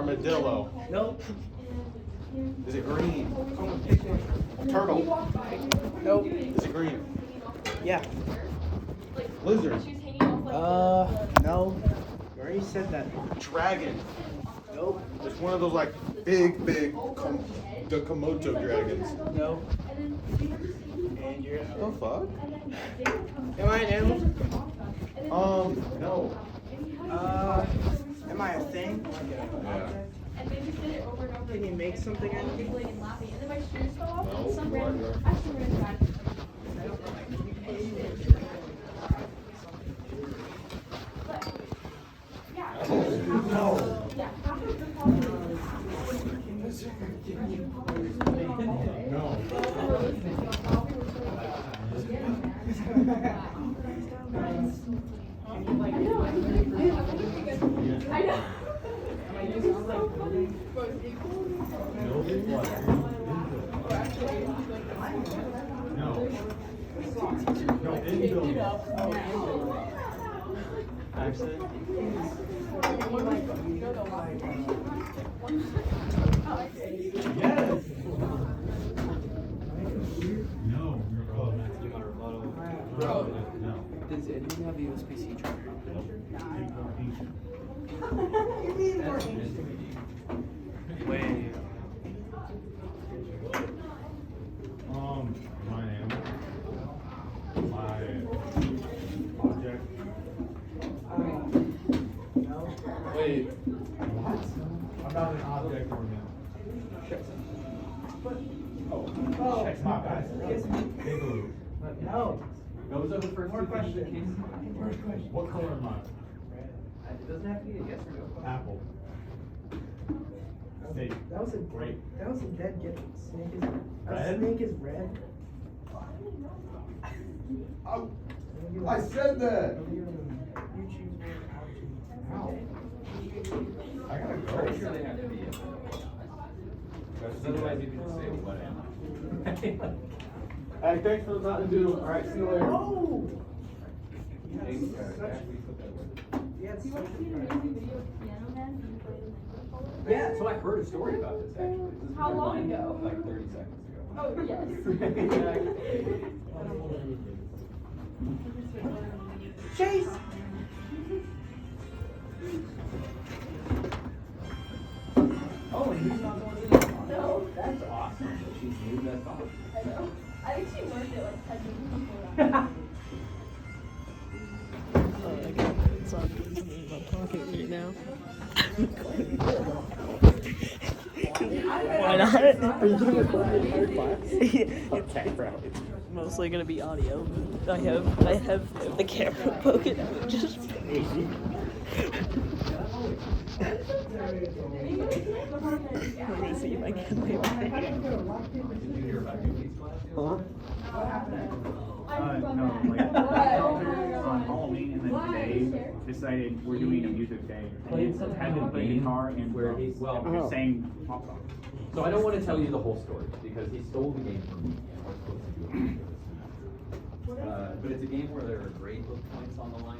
Armadillo. Nope. Is it green? Turtle. Nope. Is it green? Yeah. Lizard. No. You already said that. Dragon. Nope. It's one of those like big the Komodo dragons. Nope. And you're The fuck? Am I an animal? No. Am I a thing? Yeah. Can you make something out of me? No, you are. Does anyone have a USB-C charger? Wait. My animal, my object. Wait, what? I'm not an object or an Oh, check my bad. Igloo. No. Those are the first More two things that questions. came. First question. What color am I? It doesn't have to be a yes or no. Apple. Snake. That was a Grape. That was a dead giveaway. Snake is Red? A snake is red. Oh, I said that. You choose one. I'll choose. Ow. I gotta Pretty go. sure they have to be yes or no. Because otherwise you can just say what am I? Hey, thanks for the Mountain Dew. All right, see you later. Oh! James, Such- actually put that word. Yeah, it's Do you want to see an amazing video of Piano Man being played in English? Yeah, so I heard a story about this actually. This is How my long line, ago? Like 30 seconds ago. Oh, yes. Chase! Oh, and he's not going in. No. That's awesome. That she's new. That's awesome. I know. I think she learned it like 10 minutes before that. It's on in my pocket right now. Why not? Are you gonna record the entire class? Okay, bro. It's mostly gonna be audio. I have the camera poking out. Just. Let me see if I can lay my Did you hear about Yuki's class? Huh? No, like on Halloween and then today decided we're doing a music day. Played some Had kind to of play game guitar and where he's just Oh. sang pop songs. So I don't want to tell you the whole story because he stole the game from me and we're supposed to do it. But it's a game where there are grade book points on the line,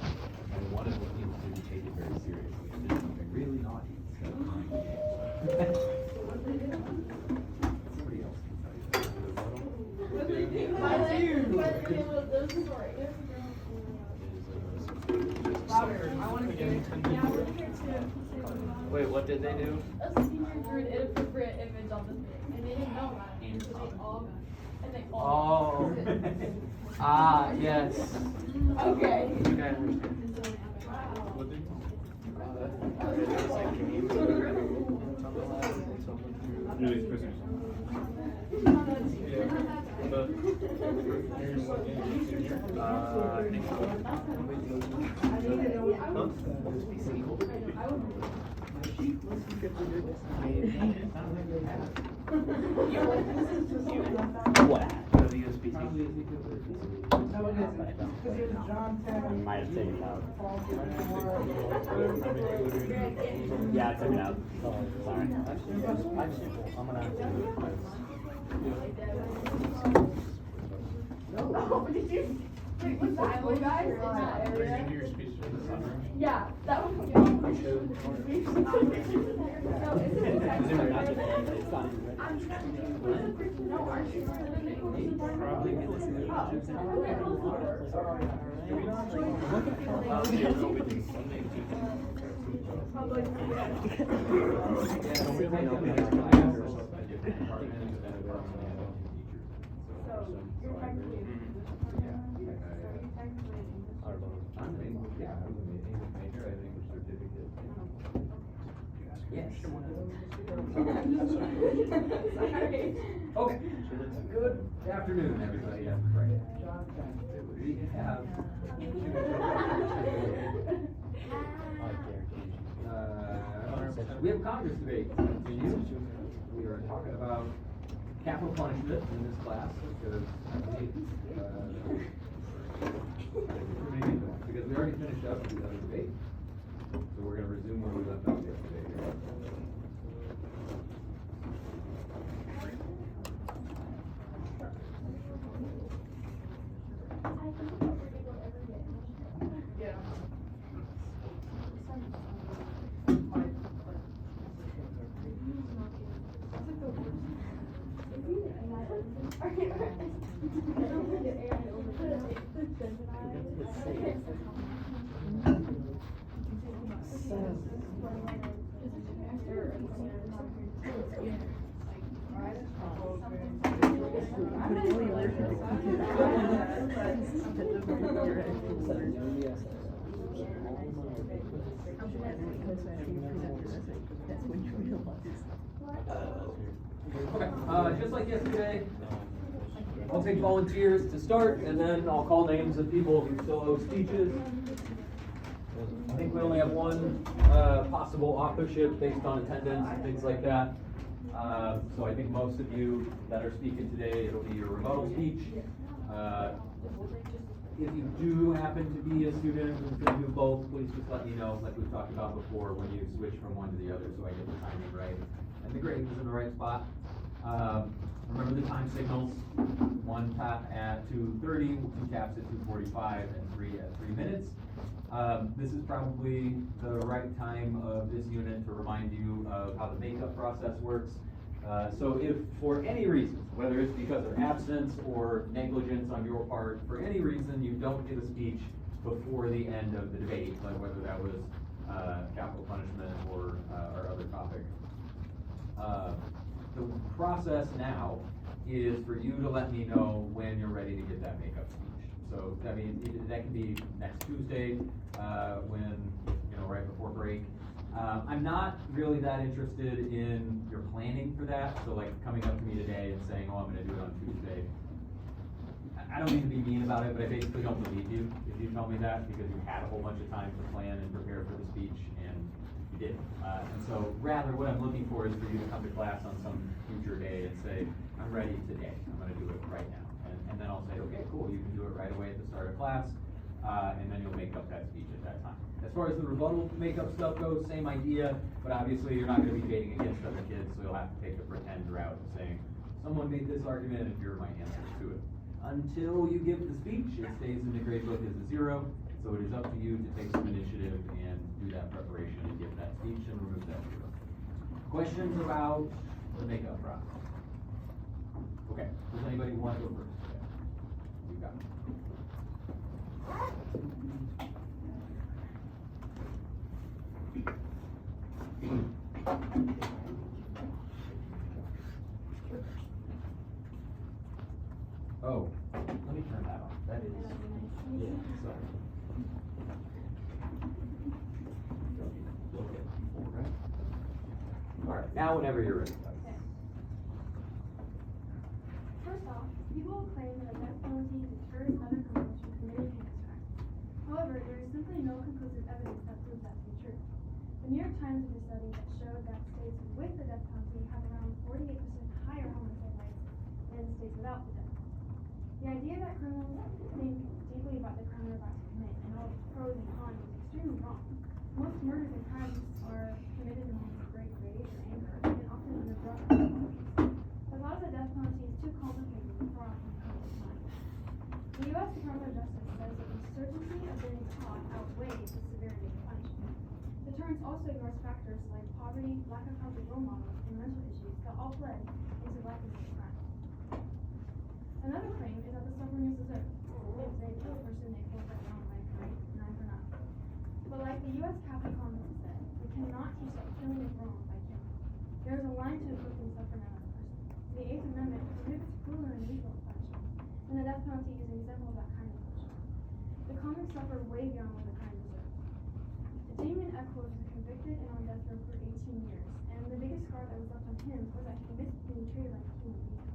and one of the people didn't take it very seriously and did something really naughty instead of playing the game. Somebody else can tell you Wait, what did they do? A senior drew an inappropriate image on the thing, and they didn't know about it, so they all, Ah, yes. Okay. You guys understand. No, it's Christmas. I think so. What? The USB-C. Might have taken it out. Yeah, I took it out. Sorry. I'm gonna have to Oh, did you? Wait, was that one guy in that area? Yeah, that was good. It's in my magic, but it's not even ready. Yes. Okay. Good afternoon, everybody. Yeah, right. We have Congress debate. We are talking about capital punishment in this class because because we already finished up the other debate. So we're going to resume where we left off yesterday. Okay, just like yesterday, I'll take volunteers to start, and then I'll call names of people who still owe speeches. I think we only have one possible authorship based on attendance and things like that. So I think most of you that are speaking today, it'll be your rebuttal speech. If you do happen to be a student who's going to do both, please just let me know, like we've talked about before, when you switch from one to the other, so I get the timing right and the grade is in the right spot. Remember the time signals: one tap at 2:30, two taps at 2:45, and three at 3 minutes. This is probably the right time of this unit to remind you of how the makeup process works. So if for any reason, whether it's because of absence or negligence on your part, for any reason you don't give a speech before the end of the debate, like whether that was capital punishment or other topic, the process now is for you to let me know when you're ready to get that makeup speech. So, I mean, that can be next Tuesday, when, right before break. I'm not really that interested in your planning for that. So like coming up to me today and saying, oh, I'm gonna do it on Tuesday. I don't mean to be mean about it, but I basically don't believe you if you tell me that, because you had a whole bunch of time to plan and prepare for the speech and you didn't. And so rather what I'm looking for is for you to come to class on some future day and say, I'm ready today. I'm gonna do it right now. And then I'll say, okay, cool, you can do it right away at the start of class. And then you'll make up that speech at that time. As far as the rebuttal makeup stuff goes, same idea, but obviously you're not going to be debating against other kids, so you'll have to take the pretend route of saying, someone made this argument and here are my answers to it. Until you give the speech, it stays in the grade book as a 0, so it is up to you to take some initiative and do that preparation and give that speech and remove that 0. Questions about the makeup process? Okay, does anybody want to go first? Okay. You got it. Oh, let me turn that off. That is, yeah, sorry. Okay. All right, now whenever you're ready. First off, people will claim that a death penalty deters other criminals from committing heinous crimes. However, there is simply no conclusive evidence that proves that to be true. The New York Times did a study that showed that states with the death penalty have around 48% higher homicide rates than states without the death penalty. The idea that criminals think deeply about the crime they're about to commit and all its pros and cons is extremely wrong. Most murders and crimes are committed in moments of great rage or anger, and often under drug qualities. The thought of the death penalty is too complicated to throw out from criminals' minds. The U.S. Department of Justice says that the certainty of getting caught outweighs the severity of the punishment. The deterrence also ignores factors like poverty, lack of healthy role models, and mental issues that all play into likelihood of crime. Another claim is that the suffering is deserved. If they kill a person, they feel that wrong, like right, and I for not. But like the U.S. Capitol Congress said, we cannot teach that killing is wrong by killing. There is a line to inflicting suffering on another person. The Eighth Amendment prohibits cruel and unusual punishment, and the death penalty is an example of that kind of punishment. The convicts suffer way beyond what the crime deserves. Damien Echols was convicted and on death row for 18 years, and the biggest scar that was left on him was that he missed being treated like a human being.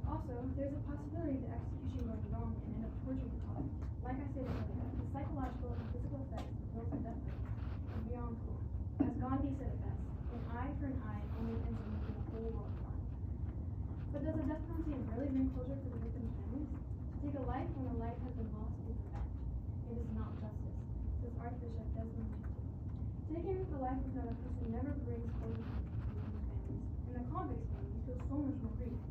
Also, there's a possibility the execution went wrong and ended up torturing the public. Like I said earlier, the psychological and physical effects of guilt and death is beyond cruel. As Gandhi said it best, an eye for an eye only ends up making the whole world blind. But does the death penalty really bring closure for the victims' families? To take a life when a life has been lost is revenge. It is not justice, says Archbishop Desmond Tutu. Taking the life of another person never brings closure to the victims' families, and the convicts' families feel so much more grief,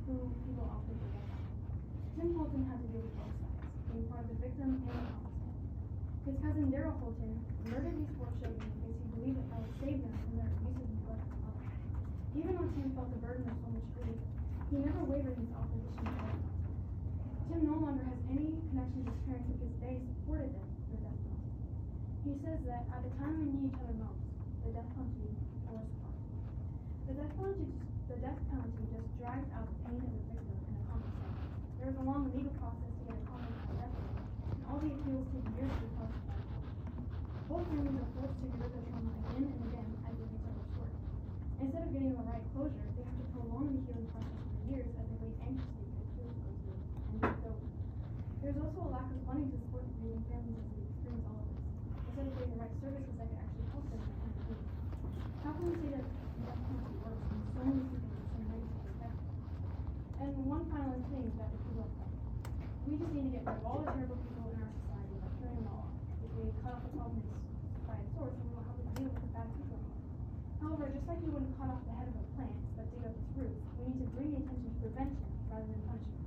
who people often forget about. Tim Holton had to deal with both sides, being part of the victim and the convict's family. His cousin Daryl Holton murdered these four children because he believed that would save them from their abusive neglect of mother. Even when Tim felt the burden of so much grief, he never wavered in his opposition to death penalty. Tim no longer has any connection to his parents because they supported them for death penalty. He says that at the time we need each other most, the death penalty tore us apart. The death penalty just drags out the pain of the victim and the convict's family. There is a long legal process to get a convict on death row, and all the appeals take years to be prosecuted. Both families are forced to relive their trauma again and again as they retell their story. Instead of getting the right closure, they have to prolong the healing process for years as they wait anxiously for the appeals to go through and be over. There's also a lack of funding to support the grieving families as they experience all of this. Instead of getting the right services that could actually help them in their time of need. How can we say that the death penalty works when so many people are so negatively affected? And one final thing that the people have done. We just need to get rid of all the terrible people in our society by killing them all off. If we cut off the problem by its source, then we won't have to deal with the bad people anymore. However, just like you wouldn't cut off the head of a plant but dig up its roots, we need to bring the attention to prevention rather than punishment.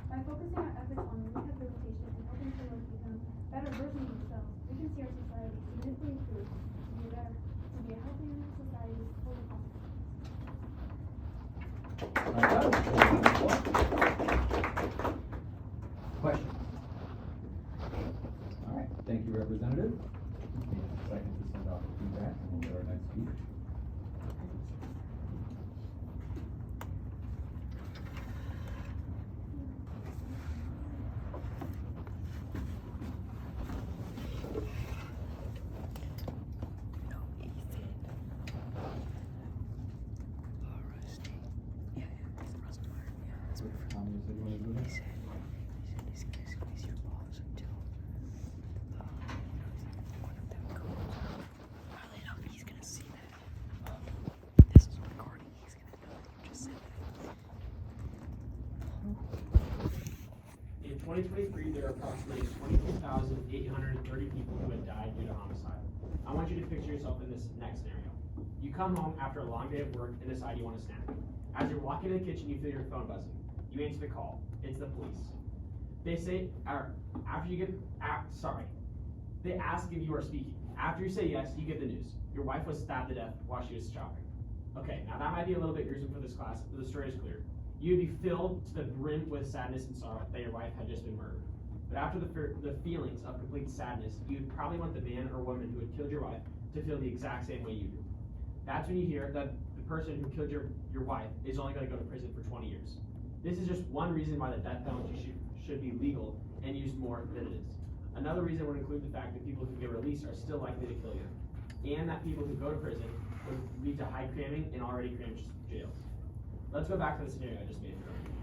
By focusing our efforts on rehabilitation and helping children become better versions of themselves, we can see our society significantly improve to be a healthier society full of consequences. Questions? All right, thank you, Representative. We have a second to send off the feedback, and we'll get our next speaker. In 2023, there are approximately 22,830 people who had died due to homicide. I want you to picture yourself in this next scenario. You come home after a long day of work and decide you want a snack. As you're walking to the kitchen, you feel your phone buzzing. You answer the call. It's the police. They say, they ask if you are speaking. After you say yes, you get the news. Your wife was stabbed to death while she was shopping. Okay, now that might be a little bit gruesome for this class, but the story is clear. You'd be filled to the brim with sadness and sorrow that your wife had just been murdered. But after the feelings of complete sadness, you'd probably want the man or woman who had killed your wife to feel the exact same way you do. That's when you hear that the person who killed your wife is only going to go to prison for 20 years. This is just one reason why the death penalty should be legal and used more than it is. Another reason would include the fact that people who get released are still likely to kill you, and that people who go to prison would lead to high cramming in already crammed jails. Let's go back to the scenario I just made earlier.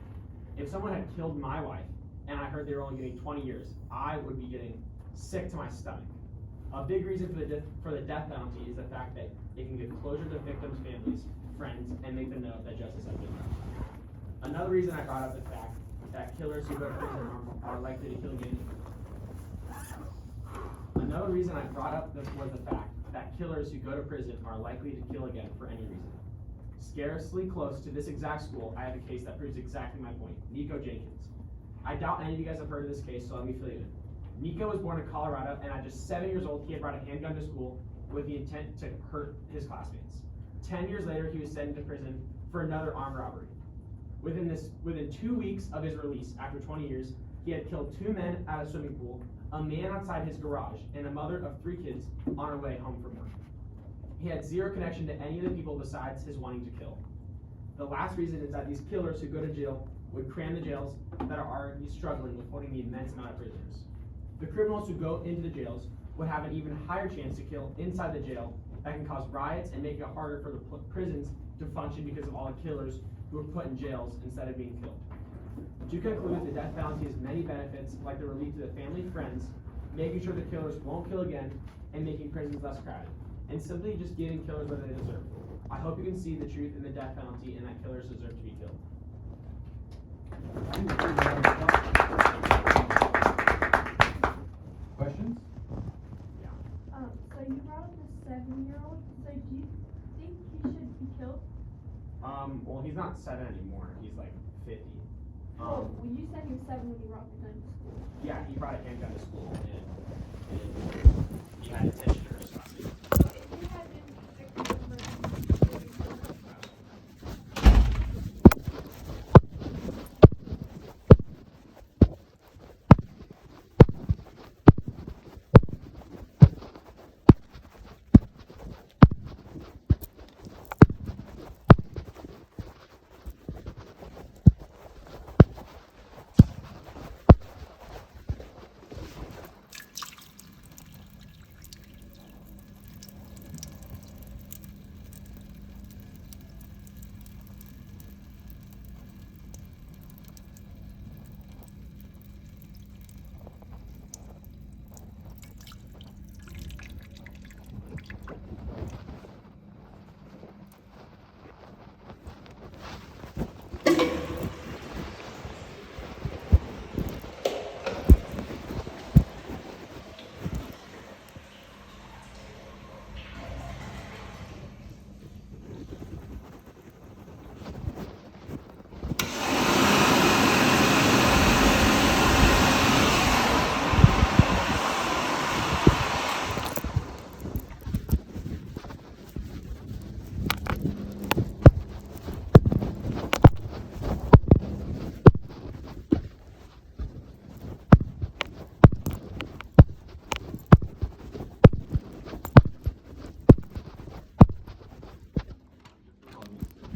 If someone had killed my wife and I heard they were only getting 20 years, I would be getting sick to my stomach. A big reason for the death penalty is the fact that it can give closure to victims' families, friends, and make them know that justice has been done. Another reason I brought up the fact that killers who go to prison are likely to kill again. Another reason I brought up was the fact that killers who go to prison are likely to kill again for any reason. Scarcely close to this exact school, I have a case that proves exactly my point. Nico Jenkins. I doubt any of you guys have heard of this case, so let me fill you in. Nico was born in Colorado, and at just 7 years old, he had brought a handgun to school with the intent to hurt his classmates. 10 years later, he was sent into prison for another armed robbery. Within 2 weeks of his release, after 20 years, he had killed 2 men at a swimming pool, a man outside his garage, and a mother of 3 kids on her way home from work. He had zero connection to any of the people besides his wanting to kill. The last reason is that these killers who go to jail would cram the jails that are already struggling with holding the immense amount of prisoners. The criminals who go into the jails would have an even higher chance to kill inside the jail that can cause riots and make it harder for the prisons to function because of all the killers who are put in jails instead of being killed. To conclude, the death penalty has many benefits, like the relief to the family, friends, making sure the killers won't kill again, and making prisons less crowded, and simply just giving killers what they deserve. I hope you can see the truth in the death penalty and that killers deserve to be killed. Questions? So you brought up the 7-year-old. So do you think he should be killed? Well, he's not 7 anymore. He's like 50. Well, you said he was 7 when he brought the gun to school. Yeah, he brought a handgun to school, and he had intention to hurt his classmates. So if he had been convicted of murder,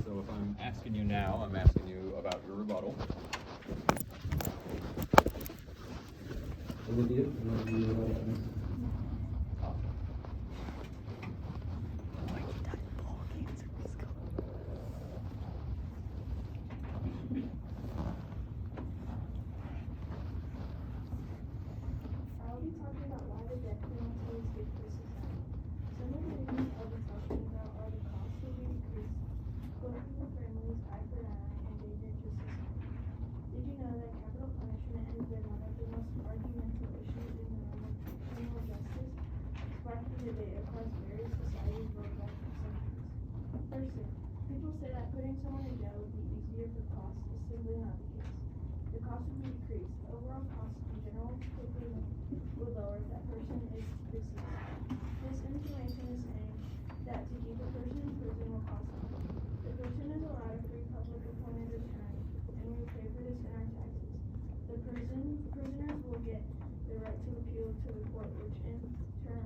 So if I'm asking you now, I'm asking you about your rebuttal. I'll be talking about why the death penalty is good for society. Some of the reasons I'll be talking about are the cost of the decrease, closing the families eye for an eye, and danger to society. Did you know that capital punishment has been one of the most argumental issues in the realm of criminal justice, sparking debate across various societies worldwide for centuries? Firstly, people say that putting someone in jail would be easier for costs is simply not the case. The cost would be decreased. The overall cost in general will lower if that person is deceased. This information is saying that to keep a person in prison will cost money. The person is allowed a free public appointed attorney, and we pay for this in our taxes. The prisoners will get the right to appeal to the court, which in turn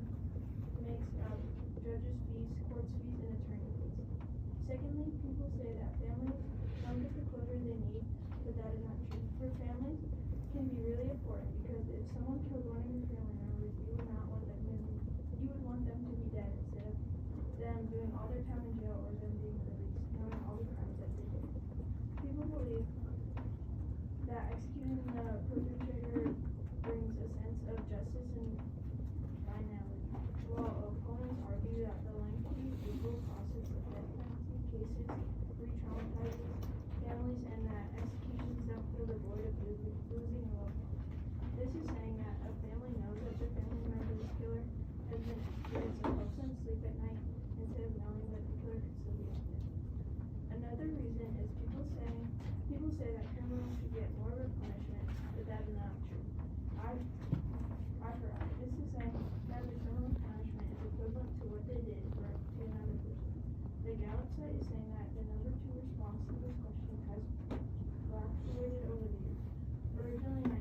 makes out judges' fees, courts' fees, and attorney fees. Secondly, people say that families don't get the closure they need, but that is not true. For families, can be really important because if someone killed one of your family members, you would want them to be dead instead of them doing all their time in jail or them being released, knowing all the crimes that they did. People believe that executing the perpetrator brings a sense of justice and finality, while opponents argue that the lengthy legal process of death penalty cases re-traumatizes families and that executions don't fill the void of losing a loved one. This is saying that a family knows that their family member's killer has been executed, so helps them sleep at night instead of knowing that the killer could still be out there. Another reason is people say that criminals should get more of a punishment, but that is not true. Eye for eye. This is saying that the criminal punishment is equivalent to what The Gallup site is saying that the number 2 response to this question has fluctuated over the years. Originally in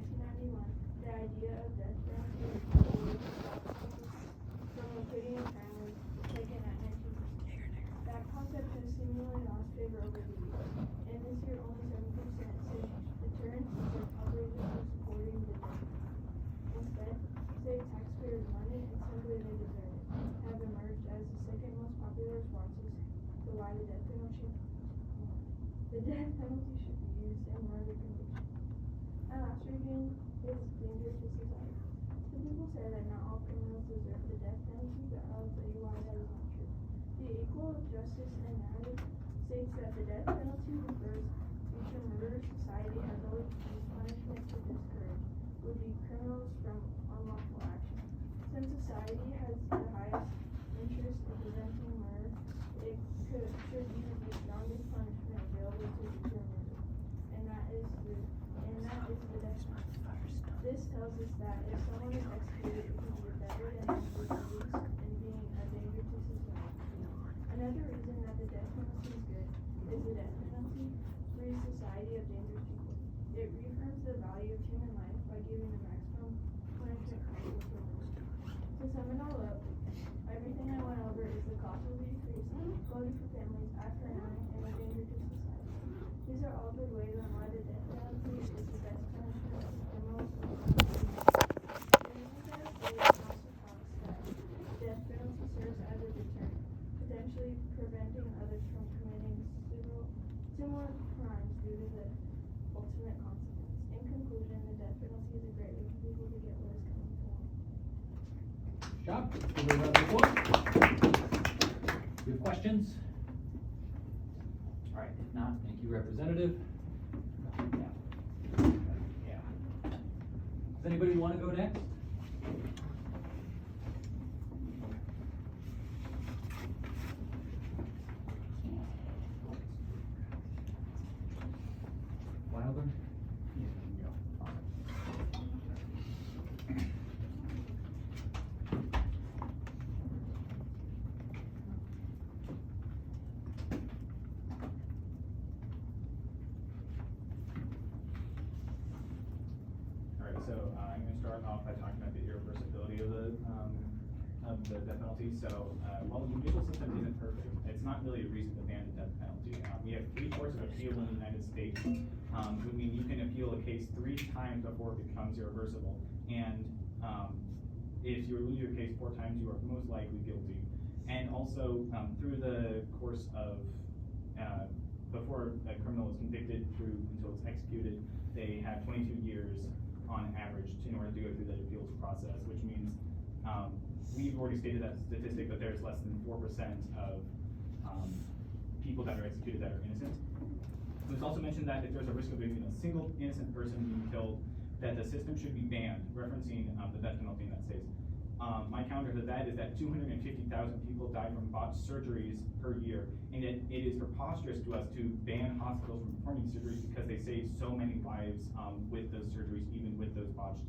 1991, the idea of death penalty from liquidating a crime was taken at 19%. That concept has seemingly lost favor over the years, and this year only 7% say deterrence is a positive for supporting the death penalty. Instead, save taxpayers money and simply they deserve it have emerged as the second most popular responses to why the death penalty should be used in murder convictions. My last reading is dangerous to society. Some people say that not all criminals deserve the death penalty, but I'll tell you why that is not true. The equal justice and narrative states that the death penalty refers future murder. Society has always used punishment to discourage would-be criminals from unlawful action. Since society has the highest interest in preventing murder, it should use the strongest punishment available to deter murder, and that is the death penalty. This tells us that if someone is executed, it can be better than released and being a danger to society. Another reason that the death penalty is good is the death penalty frees society of dangerous people. It reaffirms the value of human life by giving the maximum punishment possible for murder. To sum it all up, everything I went over is the cost will be decreased, quality for families, eye for an eye, and a danger to society. These are all good ways on why the death penalty is the best punishment of criminals. Death penalty serves as a deterrent, potentially preventing others from committing similar crimes due to the ultimate consequence. In conclusion, the death penalty is a great way for people to get what is coming to them. Job. Give her a round of applause. You have questions? All right, if not, thank you, Representative. Yeah. Does anybody want to go next? Wilder? So I'm going to start off by talking about the irreversibility of the death penalty. So while the judicial system isn't perfect, it's not really a reason to ban the death penalty. We have 3 courts of appeal in the United States, which mean you can appeal a case 3 times before it becomes irreversible. And if you lose your case 4 times, you are most likely guilty. And also through the course of before a criminal is convicted through until it's executed, they have 22 years on average in order to go through the appeals process, which means we've already stated that statistic, but there's less than 4% of people that are executed that are innocent. It was also mentioned that if there's a risk of even a single innocent person being killed, that the system should be banned, referencing the death penalty in that state. My counter to that is that 250,000 people die from botched surgeries per year, and it is preposterous to us to ban hospitals from performing surgeries because they save so many lives with those surgeries, even with those botched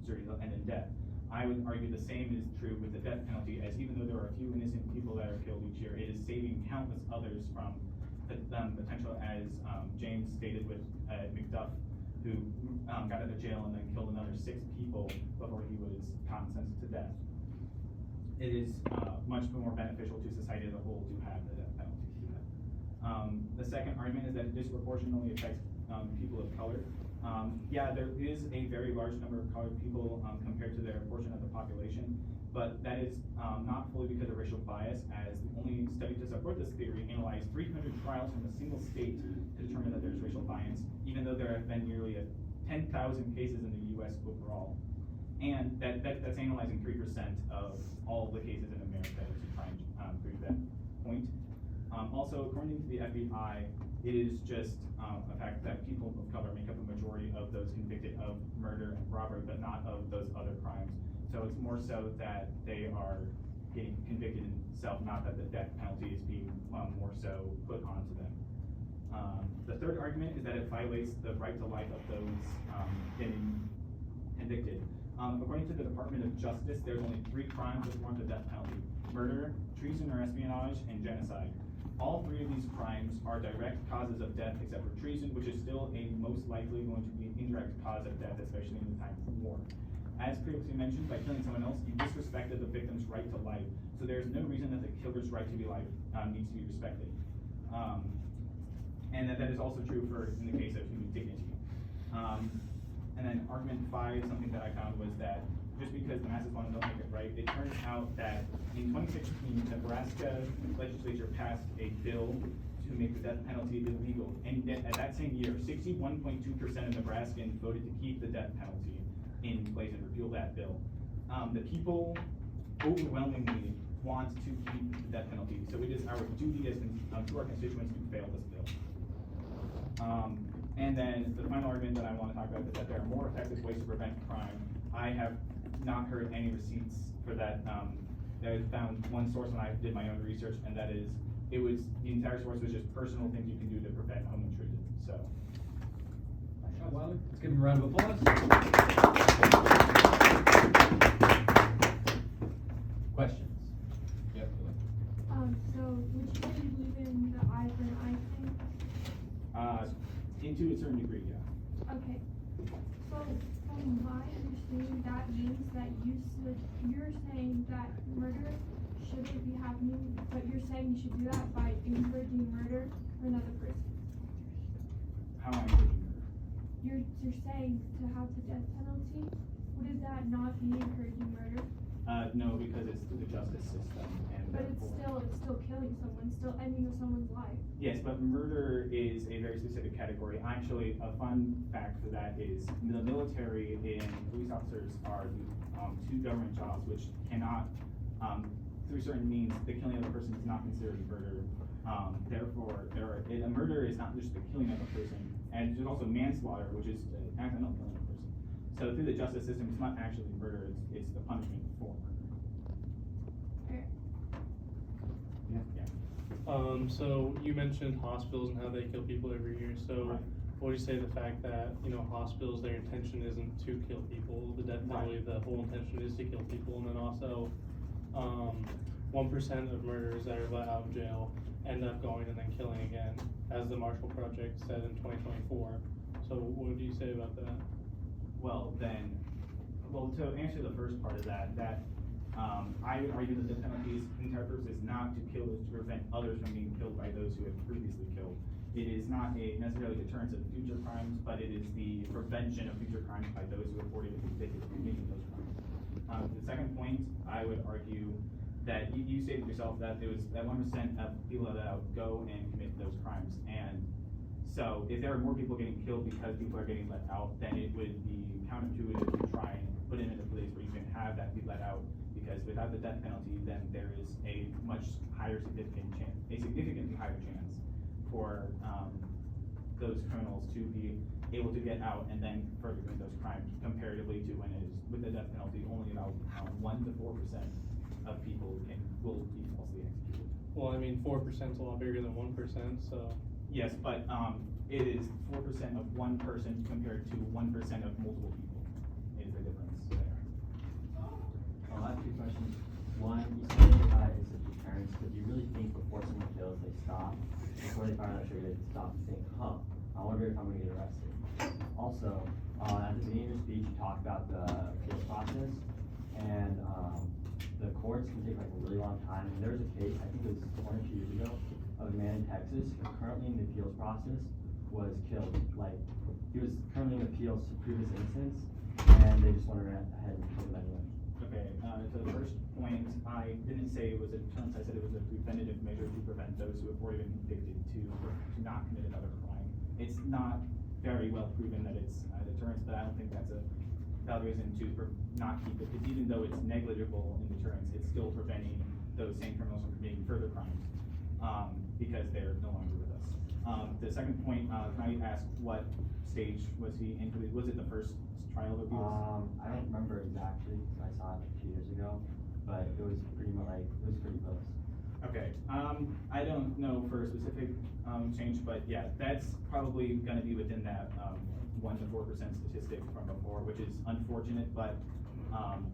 surgeries and in death. I would argue the same is true with the death penalty, as even though there are a few innocent people that are killed each year, it is saving countless others from the potential, as James stated with McDuff, who got out of jail and then killed another 6 people before he was sentenced to death. It is much more beneficial to society as a whole to have the death penalty. The second argument is that it disproportionately affects people of color. Yeah, there is a very large number of colored people compared to their portion of the population, but that is not fully because of racial bias, as the only study to support this theory analyzed 300 trials from a single state to determine that there's racial bias, even though there have been nearly 10,000 cases in the U.S. overall. And that's analyzing 3% of all the cases in America to try and prove that point. Also, according to the FBI, it is just a fact that people of color make up a majority of those convicted of murder and robbery, but not of those other crimes. So it's more so that they are getting convicted in itself, not that the death penalty is being more so put onto them. The third argument is that it violates the right to life of those getting convicted. According to the Department of Justice, there's only 3 crimes that warrant the death penalty: murder, treason or espionage, and genocide. All three of these crimes are direct causes of death except for treason, which is still a most likely going to be an indirect cause of death, especially in the time of war. As previously mentioned, by killing someone else, you disrespected the victim's right to life. So there's no reason that the killer's right to be life needs to be respected. And that is also true for in the case of human dignity. And then argument 5, something that I found was that just because the masses want to don't make it right, it turns out that in 2016, Nebraska legislature passed a bill to make the death penalty illegal. And at that same year, 61.2% of Nebraskans voted to keep the death penalty in place and repeal that bill. The people overwhelmingly want to keep the death penalty, so it is our duty as to our constituents to fail this bill. And then the final argument that I want to talk about is that there are more effective ways to prevent crime. I have not heard any receipts for that. I found one source when I did my own research, and that is, the entire source was just personal things you can do to prevent home intrusion. So. Nice shot, Wilder. Let's give him a round of applause. Questions? Yep. So would you say you believe in the eye for an eye thing? To a certain degree, yeah. Okay. So from my understanding, that means that you're saying that murder shouldn't be happening, but you're saying you should do that by encouraging murder for another person. How am I encouraging murder? You're saying to have the death penalty. Would that not be encouraging murder? No, because it's through the justice system, and But it's still killing someone, still ending someone's life. Yes, but murder is a very specific category. Actually, a fun fact for that is the military and police officers are two government jobs which cannot, through certain means, the killing of a person is not considered murder. Therefore, a murder is not just the killing of a person, and there's also manslaughter, which is accidental killing of a person. So through the justice system, it's not actually murder; it's the punishment for murder. So you mentioned hospitals and how they kill people every year. So what would you say the fact that, hospitals, their intention isn't to kill people, the death penalty, the whole intention is to kill people, and then also 1% of murderers that are let out of jail end up going and then killing again, as the Marshall Project said in 2024. So what do you say about that? Well, to answer the first part of that, I would argue that the penalty's entire purpose is not to kill, is to prevent others from being killed by those who have previously killed. It is not necessarily deterrence of future crimes, but it is the prevention of future crimes by those who have already been convicted of committing those crimes. The second point, I would argue that you stated yourself that it was that 1% of people that go and commit those crimes, and so if there are more people getting killed because people are getting let out, then it would be counterintuitive to try and put it in a place where you can have that be let out. Because without the death penalty, then there is a much higher significantly higher chance for those criminals to be able to get out and then further commit those crimes, comparatively to when it is with the death penalty, only about 1 to 4% of people will be falsely executed. Well, 4% is a lot bigger than 1%, so. Yes, but it is 4% of one person compared to 1% of multiple people. Is the difference there? I have two questions. One, you said it's a deterrence, but do you really think before someone kills, they stop, before they find out trigger, they stop and think, I wonder if I'm going to get arrested? Also, at the beginning of your speech, you talked about the appeals process, and the courts can take like a really long time. And there was a case, I think it was 1 or 2 years ago, of a man in Texas who currently in the appeals process was killed. Like, he was currently in appeals to prove his innocence, and they just went ahead and killed him anyway. Okay, to the first point, I didn't say it was a deterrence, I said it was a preventative measure to prevent those who have already been convicted to not commit another crime. It's not very well proven that it's a deterrence, but I don't think that's a valid reason to not keep it, because even though it's negligible in deterrence, it's still preventing those same criminals from committing further crimes, because they're no longer with us. The second point, can I ask what stage was he in? Was it the first trial of abuse? I don't remember exactly, because I saw it like 2 years ago, but it was pretty much pretty close. Okay, I don't know for a specific change, but yeah, that's probably gonna be within that 1 to 4% statistic from before, which is unfortunate, but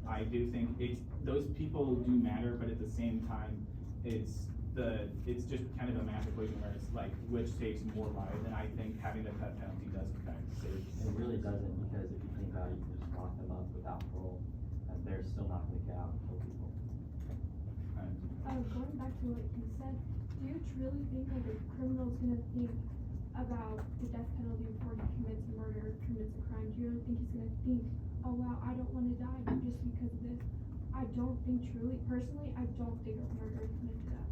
I do think those people do matter, but at the same time, it's just kind of a math equation where it's like, which takes more lives, and I think having the death penalty does in fact save. It really doesn't, because if you think about it, you can just lock them up without parole, and they're still not gonna get out and kill people. Going back to what you said, do you truly think that a criminal's gonna think about the death penalty before he commits a murder or commits a crime? Do you really think he's gonna think, oh wow, I don't wanna die just because of this? I don't think truly, personally, I don't think a murderer is gonna do that.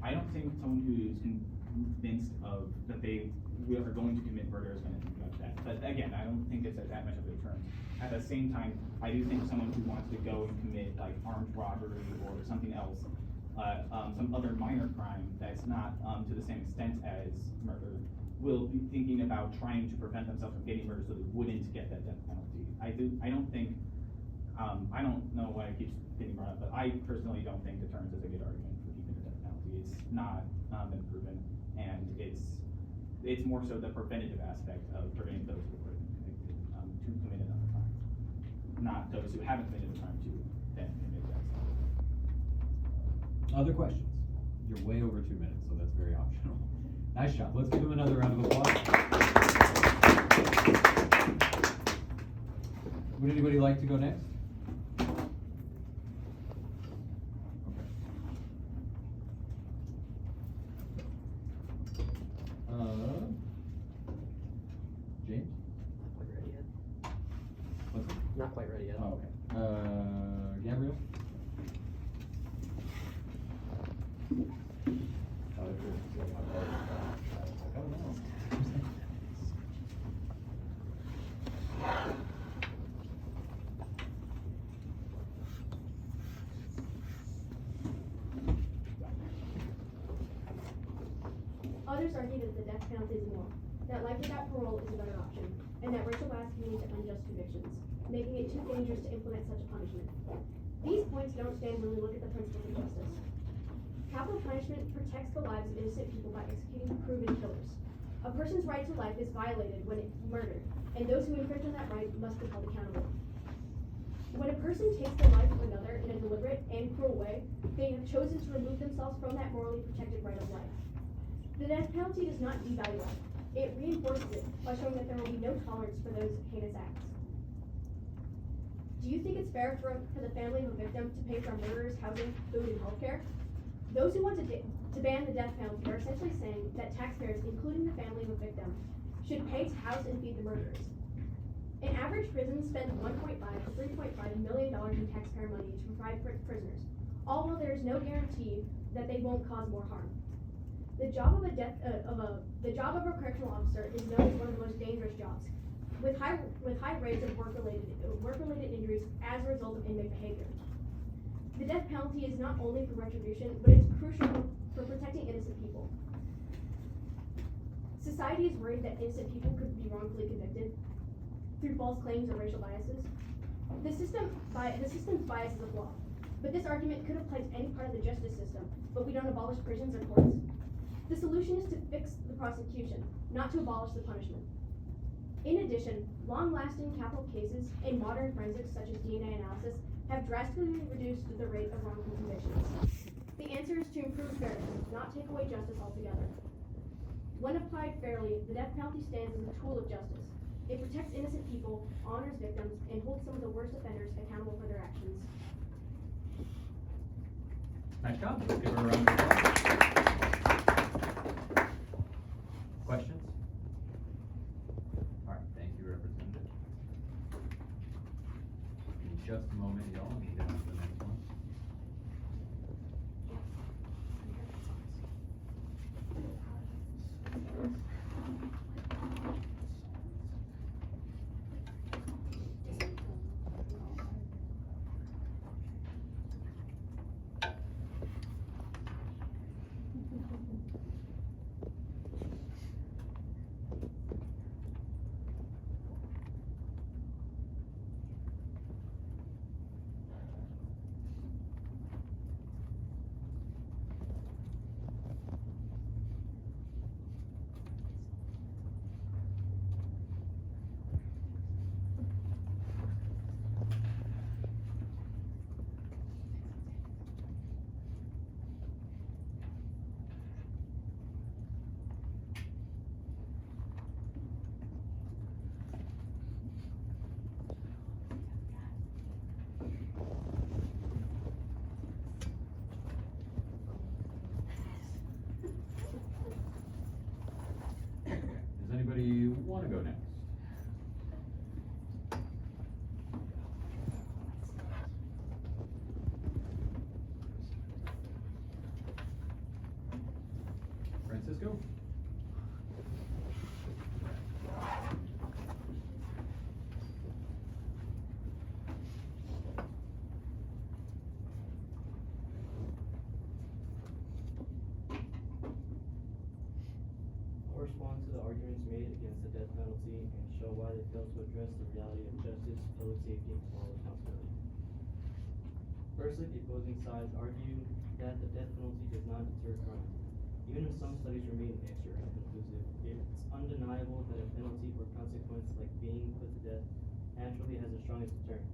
I don't think someone who is convinced of that they are going to commit murder is gonna think about that. But again, I don't think it's that much of a deterrent. At the same time, I do think someone who wants to go and commit like armed robbery or something else, some other minor crime that's not to the same extent as murder, will be thinking about trying to prevent themselves from getting murdered so they wouldn't get that death penalty. I don't think, I don't know why it keeps getting brought up, but I personally don't think deterrence is a good argument for keeping the death penalty. It's not been proven, and it's more so the preventative aspect of preventing those who are convicted to commit another crime, not those who haven't committed a crime to then commit that. Other questions? You're way over 2 minutes, so that's very optional. Nice job. Let's give him another round of applause. Would anybody like to go next? James? Not quite ready yet. What's it? Not quite ready yet. Oh, okay. Gabriel? Others argue that the death penalty is immoral, that life without parole is a better option, and that racial bias can lead to unjust convictions, making it too dangerous to implement such a punishment. These points don't stand when we look at the principles of justice. Capital punishment protects the lives of innocent people by executing proven killers. A person's right to life is violated when it's murdered, and those who infringe on that right must be held accountable. When a person takes the life of another in a deliberate and cruel way, they have chosen to remove themselves from that morally protected right of life. The death penalty does not devalue life. It reinforces it by showing that there will be no tolerance for those heinous acts. Do you think it's fair for the family of a victim to pay for a murderer's housing, food, and health care? Those who want to ban the death penalty are essentially saying that taxpayers, including the family of a victim, should pay to house and feed the murderers. An average prison spends $1.5 to $3.5 million in taxpayer money to provide for its prisoners, all while there is no guarantee that they won't cause more harm. The job of a correctional officer is known as one of the most dangerous jobs, with high rates of work-related injuries as a result of inmate behavior. The death penalty is not only for retribution, but it's crucial for protecting innocent people. Society is worried that innocent people could be wrongfully convicted through false claims or racial biases. The system's bias is a flaw, but this argument could apply to any part of the justice system, but we don't abolish prisons or courts. The solution is to fix the prosecution, not to abolish the punishment. In addition, long-lasting capital cases and modern forensics such as DNA analysis have drastically reduced the rate of wrongful convictions. The answer is to improve fairness, not take away justice altogether. When applied fairly, the death penalty stands as a tool of justice. It protects innocent people, honors victims, and holds some of the worst offenders accountable for their actions. Nice job. Let's give her a round of applause. Questions? All right, thank you, Representative. In just a moment, y'all, we'll get on to the next one. wanna go next? Francisco? I'll respond to the arguments made against the death penalty and show why they fail to address the reality of justice, public safety, and moral responsibility. Firstly, the opposing sides argue that the death penalty does not deter crime. Even if some studies remain extra inconclusive, it's undeniable that a penalty or consequence like being put to death naturally has the strongest deterrent.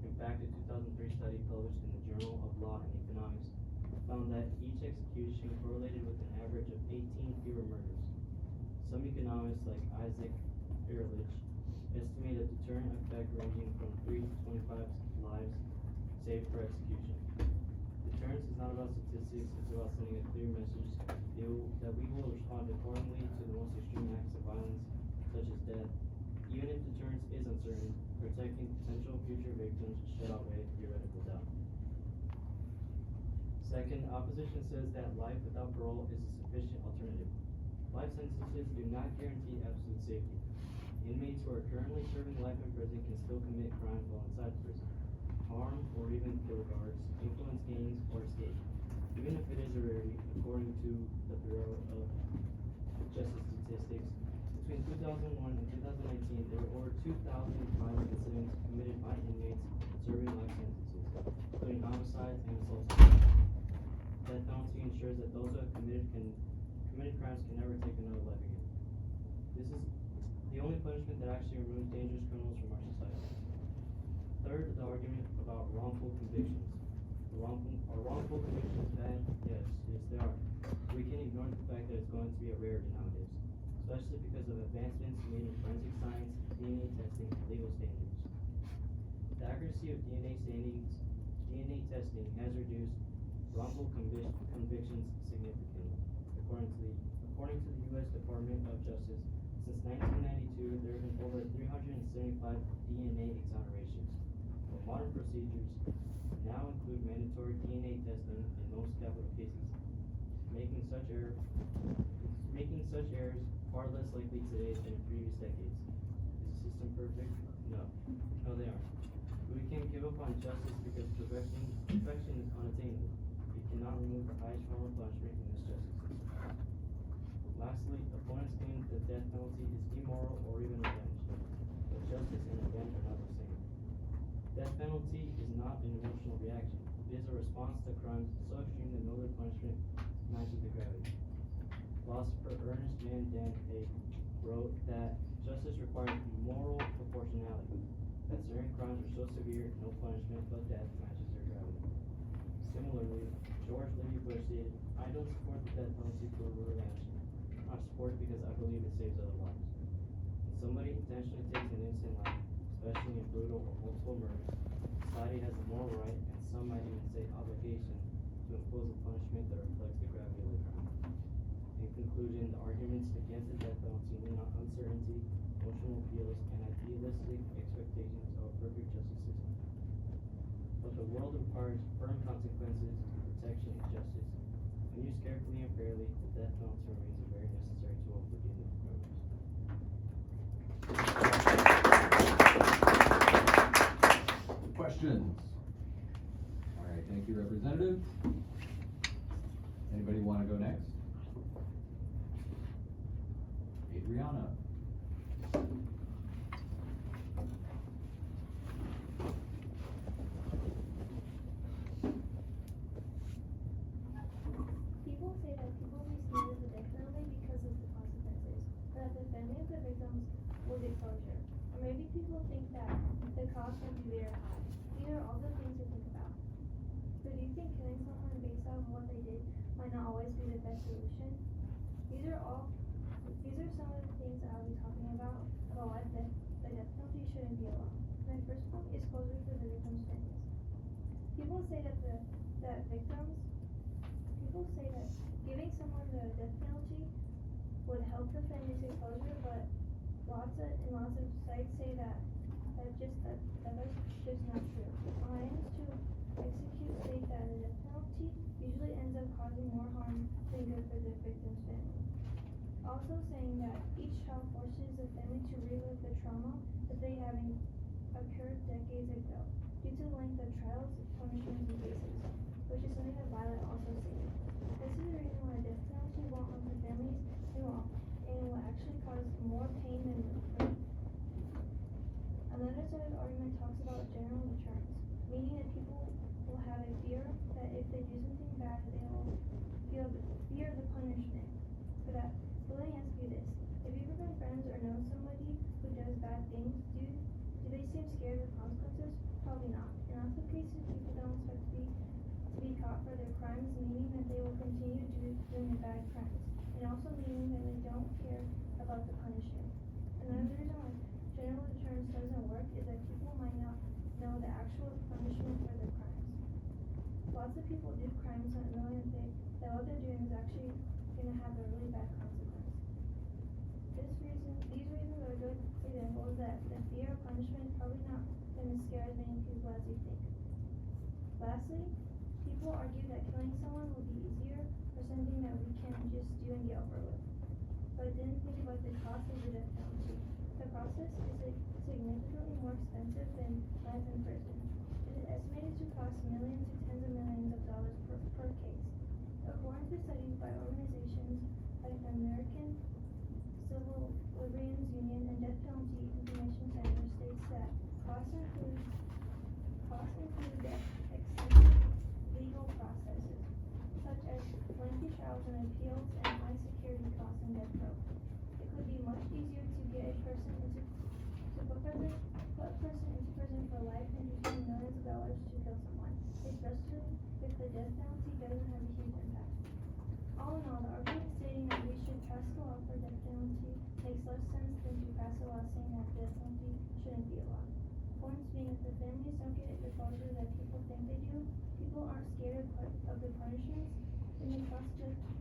In fact, a 2003 study published in the Journal of Law and Economics found that each execution correlated with an average of 18 fewer murders. Some economists, like Isaac Ehrlich, estimate a deterrent effect ranging from 3 to 25 lives saved per execution. Deterrence is not about statistics, it's about sending a clear message that we will respond accordingly to the most extreme acts of violence, such as death. Even if deterrence is uncertain, protecting potential future victims should outweigh theoretical doubt. Second, opposition says that life without parole is a sufficient alternative. Life sentences do not guarantee absolute safety. Inmates who are currently serving life in prison can still commit crimes while inside the prison, harm or even kill guards, influence gangs, or escape. Even if it is a rarity, according to the Bureau of Justice Statistics, between 2001 and 2019, there were over 2,000 violent incidents committed by inmates serving life sentences, including homicides and assaults. Death penalty ensures that those who have committed crimes can never take another life again. This is the only punishment that actually removes dangerous criminals from our society. Third, the argument about wrongful convictions. Are wrongful convictions bad? Yes, they are. We can ignore the fact that it's going to be a rarity nowadays, especially because of advancements made in forensic science, DNA testing, and legal standards. The accuracy of DNA testing has reduced wrongful convictions significantly. According to the U.S. Department of Justice, since 1992, there have been over 375 DNA exonerations. But modern procedures now include mandatory DNA testing in most capital cases, making such errors far less likely today than in previous decades. Is the system perfect? No, they aren't. We can't give up on justice because perfection is unattainable. We cannot remove the highest form of punishment in this justice system. Lastly, opponents claim that the death penalty is immoral or even revenge, but justice and revenge are not the same. Death penalty is not an emotional reaction. It is a response to crimes so extreme that no other punishment matches the gravity. Philosopher Ernest Van Dam wrote that justice requires moral proportionality, that certain crimes are so severe, no punishment but death matches their gravity. Similarly, George W. Bush stated, "I don't support the death penalty for revenge. I support it because I believe it saves other lives." When somebody intentionally takes an innocent life, especially in brutal or multiple murders, society has a moral right, and some might even say obligation, to impose a punishment that reflects the gravity of the crime. In conclusion, the arguments against the death penalty lean on uncertainty, emotional appeals, and idealistic expectations of a perfect justice system. But the world requires firm consequences, protection, and justice. When used carefully and fairly, the death penalty remains a very necessary tool for dealing with criminals. Questions? All right, thank you, Representative. Anybody want to go next? Adriana. People say that people will be scared of the death penalty because of the consequences, but that the family of the victims will get closure. Or maybe people think that the cost will be very high. These are all the things to think about. But do you think killing someone based on what they did might not always be the best solution? These are some of the things that I'll be talking about why the death penalty shouldn't be allowed. My first point is closure for the victims' families. People say that giving someone the death penalty would help the families get closure, but lots of sites say that's just not true. Alliance to execute state that the death penalty usually ends up causing more harm than good for the victim's family. Also saying that each trial forces the family to relive the trauma that they having occurred decades ago due to the length of trials, punishments, and cases, which is something that Violet also stated. This is the reason why the death penalty won't help the families and will actually cause more pain than good. Another side of the argument talks about general deterrence, meaning that people will have a fear that if they do something bad, they will feel the fear of the punishment. For that, so let me ask you this. If you've ever been friends or know somebody who does bad things, do they seem scared of consequences? Probably not. In lots of cases, people don't expect to be caught for their crimes, meaning that they will continue doing the bad crimes, and also meaning that they don't care about the punishment. Another reason why general deterrence doesn't work is that people might not know the actual punishment for their crimes. Lots of people do crimes not knowing that what they're doing is actually going to have a really bad consequence. These reasons are good examples that the fear of punishment is probably not going to scare as many people as you think. Lastly, people argue that killing someone will be easier or something that we can just do and get over with. But didn't think about the cost of the death penalty. The process is significantly more expensive than life in prison. It is estimated to cost millions to tens of millions of dollars per case. According to studies by organizations like the American Civil Liberties Union and Death Penalty Information Center states that costs include the extensive legal processes, such as lengthy trials and appeals and high security costs in death row. It could be much easier to get a person into prison for life than to spend millions of dollars to kill someone, especially if the death penalty doesn't have a huge impact. All in all, the argument stating that we should pass a law for death penalty makes less sense than to pass a law saying that death penalty shouldn't be a law. Points being, if the families don't get the closure that people think they do, people aren't scared of the punishments, then the cost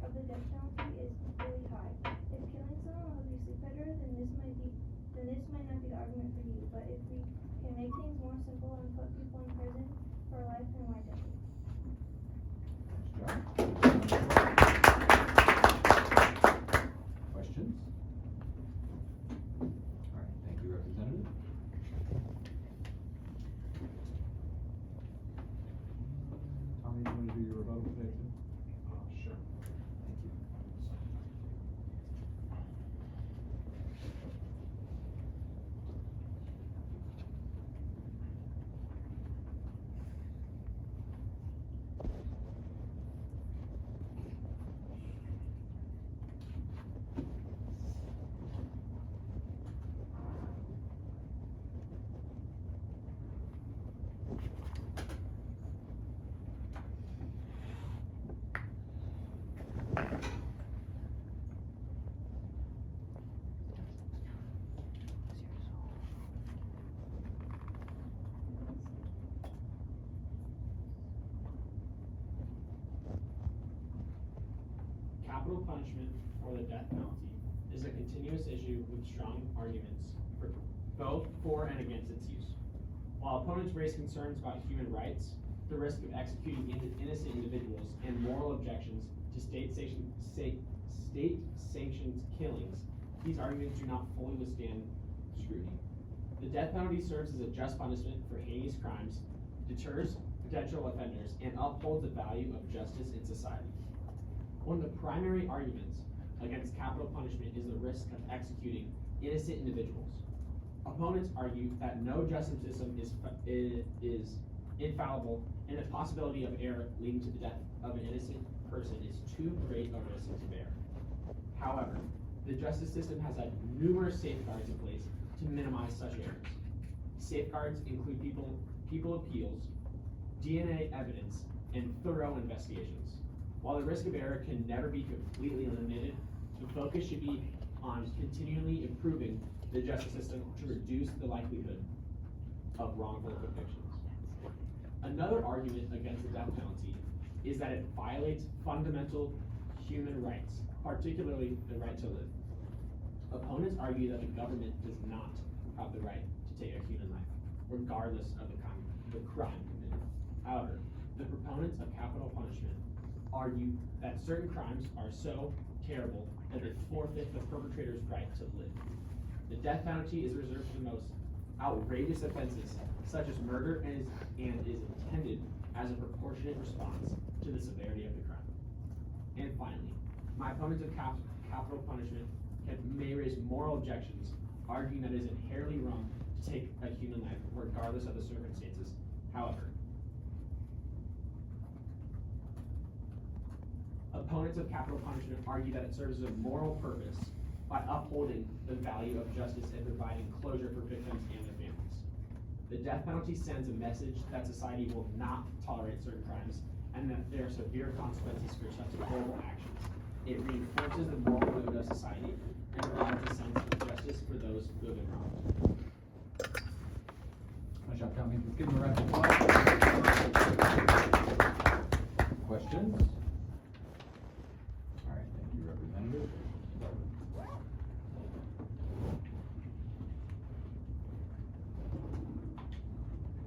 of the death penalty is really high. If killing someone will be sleep better, then this might not be the argument for you. But if we can make things more simple and put people in prison for life, then why don't we? Questions? All right, thank you, Representative. Tommy, you want to do your rebuttal today too? Sure. Thank you. Capital punishment or the death penalty is a continuous issue with strong arguments both for and against its use. While opponents raise concerns about human rights, the risk of executing innocent individuals, and moral objections to state-sanctioned killings, these arguments do not fully withstand scrutiny. The death penalty serves as a just punishment for heinous crimes, deters potential offenders, and upholds the value of justice in society. One of the primary arguments against capital punishment is the risk of executing innocent individuals. Opponents argue that no justice system is infallible, and the possibility of error leading to the death of an innocent person is too great a risk to bear. However, the justice system has had numerous safeguards in place to minimize such errors. Safeguards include people appeals, DNA evidence, and thorough investigations. While the risk of error can never be completely eliminated, the focus should be on continually improving the justice system to reduce the likelihood of wrongful convictions. Another argument against the death penalty is that it violates fundamental human rights, particularly the right to live. Opponents argue that the government does not have the right to take a human life, regardless of the crime committed. However, the proponents of capital punishment argue that certain crimes are so terrible that they forfeit the perpetrator's right to live. The death penalty is reserved for the most outrageous offenses, such as murder, and is intended as a proportionate response to the severity of the crime. And finally, my opponents of capital punishment may raise moral objections, arguing that it is inherently wrong to take a human life, regardless of the circumstances. However, opponents of capital punishment argue that it serves a moral purpose by upholding the value of justice and providing closure for victims and their families. The death penalty sends a message that society will not tolerate certain crimes and that there are severe consequences for such horrible actions. It reinforces the moral code of society and provides a sense of justice for those who have been wronged. Nice job, Tommy. Let's give him a round of applause. Questions? All right, thank you, Representative.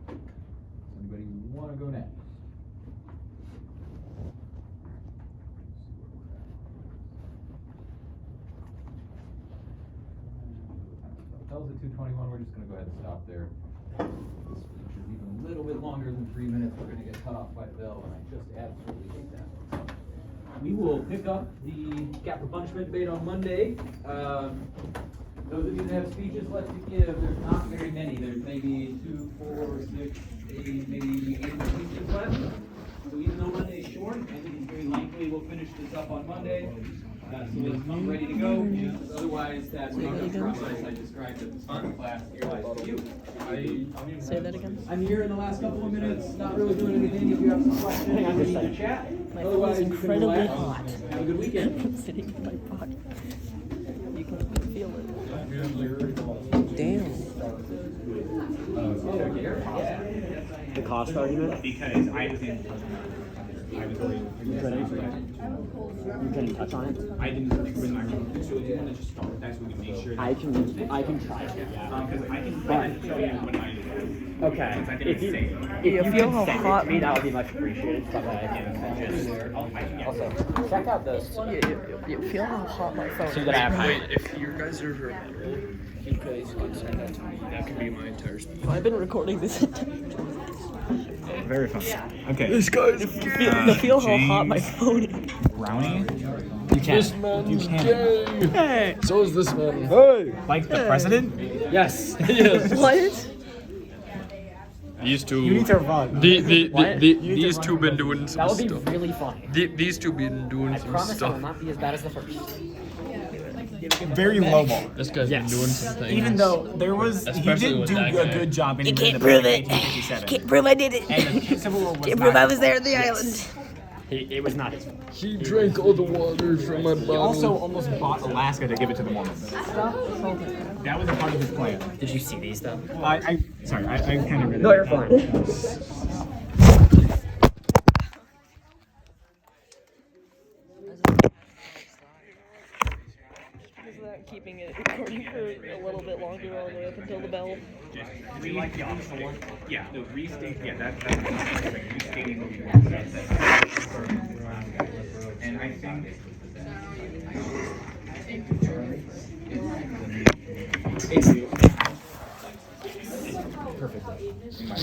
Does anybody want to go next? Tells at 2:21, we're just going to go ahead and stop there. This speech is even a little bit longer than 3 minutes. We're going to get cut off by the bell, and I just absolutely hate that. We will pick up the capital punishment debate on Monday. Those of you that have speeches left to give, there's not very many. There's maybe 2, 4, 6, 8, maybe 8 speeches left. So even though Monday is short, I think it's very likely we'll finish this up on Monday. So let's come ready to go. Otherwise, that process I described at the start of class applies to you. Say that again. I'm here in the last couple of minutes, not really doing anything. If you have some questions, we need to chat. My phone is incredibly hot. Have a good weekend. I'm sitting in my pocket. You can feel it. Damn. The cost argument? Because I was already. You couldn't touch on it? I didn't bring my remote, so if you want to just start, that's when we make sure. I can try to, yeah. Because I can show you what I do. Okay. Since I If didn't you, say it. if you feel could how send it hot to me, that would be much appreciated. So that I can just also check out those. You feel how hot my phone So is. that I have Wait, if you guys are available, you guys can send that to me. That could be my entire speech. I've been recording this. Very fun. Okay. This guy's You feel how hot my phone is. Brownie? You This can. man You is can. gay. Hey. So is this man. Hey. Like the president? Yes. Yes. What? These two. You need to run. These two been doing some That would be stuff. really funny. These two been doing I some promise I will stuff. not be as bad as the first. Very low ball. This guy's been doing some things. Even though there was, he Especially did with do that a guy. good job in You can't the prove of it. 1857. Can't prove I did it. And the Civil War was Can't prove not- I was there on the island. It was not his fault. He drank all the water from my He bottle. also almost bought Alaska to give it to the Mormons. That was a part of his plan. Did you see these though? I kind of read it. No, you're fine. Is that keeping it recording for a little bit longer all the way up until the bell? We like the opposite one. Yeah, the restate. Yeah, that's restating the and I think It's perfect.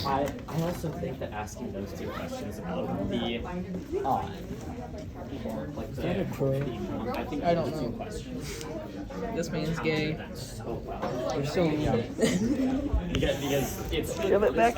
I also think that asking those two questions about the like the, I think I don't those know. two questions. This man's gay. So well. We're so because it's Shove it back